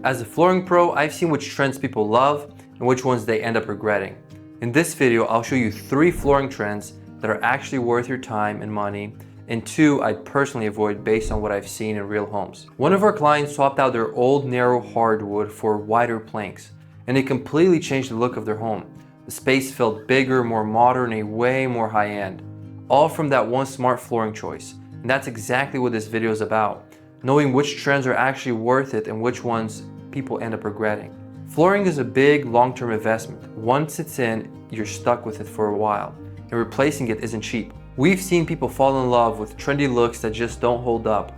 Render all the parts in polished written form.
As a flooring pro, I've seen which trends people love and which ones they end up regretting. In this video, I'll show you 3 flooring trends that are actually worth your time and money, and 2 I'd personally avoid based on what I've seen in real homes. One of our clients swapped out their old narrow hardwood for wider planks, and it completely changed the look of their home. The space felt bigger, more modern, and way more high-end. All from that one smart flooring choice. And that's exactly what this video is about. Knowing which trends are actually worth it and which ones people end up regretting. Flooring is a big long-term investment. Once it's in, you're stuck with it for a while, and replacing it isn't cheap. We've seen people fall in love with trendy looks that just don't hold up,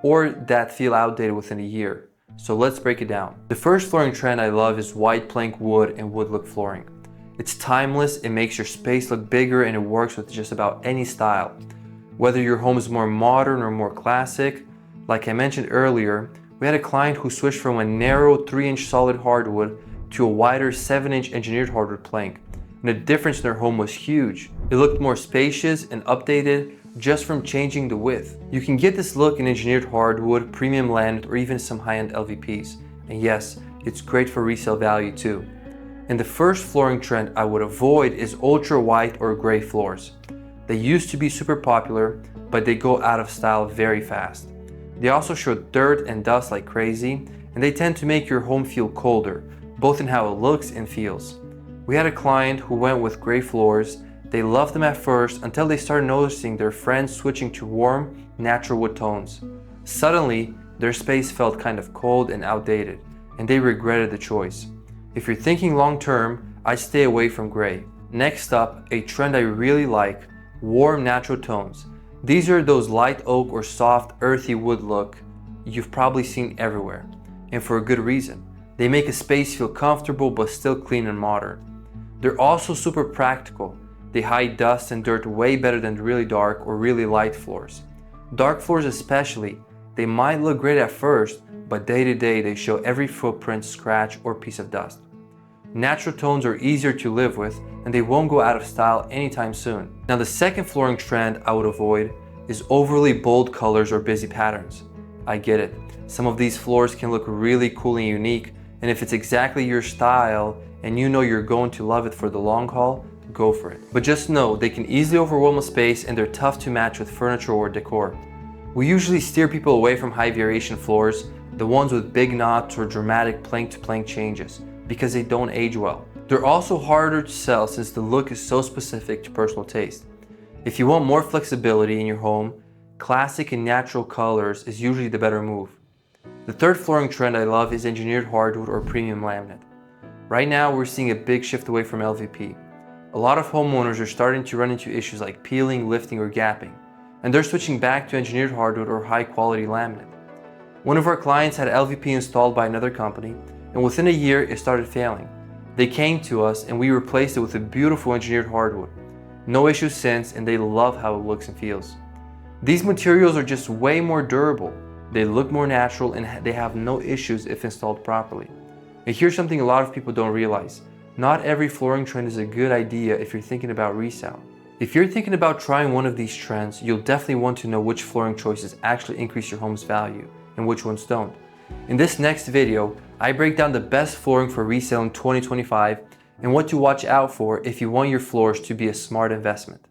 or that feel outdated within a year. So let's break it down. The first flooring trend I love is white plank wood and wood look flooring. It's timeless, it makes your space look bigger, and it works with just about any style. Whether your home is more modern or more classic, like I mentioned earlier, we had a client who switched from a narrow 3-inch solid hardwood to a wider 7-inch engineered hardwood plank, and the difference in their home was huge. It looked more spacious and updated just from changing the width. You can get this look in engineered hardwood, premium laminate, or even some high-end LVPs. And yes, it's great for resale value too. And the first flooring trend I would avoid is ultra white or gray floors. They used to be super popular, but they go out of style very fast. They also show dirt and dust like crazy, and they tend to make your home feel colder, both in how it looks and feels. We had a client who went with gray floors. They loved them at first until they started noticing their friends switching to warm, natural wood tones. Suddenly, their space felt kind of cold and outdated, and they regretted the choice. If you're thinking long term, I'd stay away from gray. Next up, a trend I really like, warm natural tones. These are those light oak or soft earthy wood look you've probably seen everywhere, and for a good reason. They make a space feel comfortable but still clean and modern. They're also super practical. They hide dust and dirt way better than really dark or really light floors. Dark floors especially, they might look great at first, but day to day they show every footprint, scratch, or piece of dust. Natural tones are easier to live with, and they won't go out of style anytime soon. Now the second flooring trend I would avoid is overly bold colors or busy patterns. I get it. Some of these floors can look really cool and unique, and if it's exactly your style and you know you're going to love it for the long haul, go for it. But just know they can easily overwhelm a space, and they're tough to match with furniture or decor. We usually steer people away from high variation floors, the ones with big knots or dramatic plank to plank changes, because they don't age well. They're also harder to sell since the look is so specific to personal taste. If you want more flexibility in your home, classic and natural colors is usually the better move. The third flooring trend I love is engineered hardwood or premium laminate. Right now we're seeing a big shift away from LVP. A lot of homeowners are starting to run into issues like peeling, lifting, or gapping, and they're switching back to engineered hardwood or high quality laminate. One of our clients had LVP installed by another company, and within a year it started failing. They came to us and we replaced it with a beautiful engineered hardwood. No issues since, and they love how it looks and feels. These materials are just way more durable. They look more natural, and they have no issues if installed properly. And here's something a lot of people don't realize. Not every flooring trend is a good idea if you're thinking about resale. If you're thinking about trying one of these trends, you'll definitely want to know which flooring choices actually increase your home's value and which ones don't. In this next video, I break down the best flooring for resale in 2025 and what to watch out for if you want your floors to be a smart investment.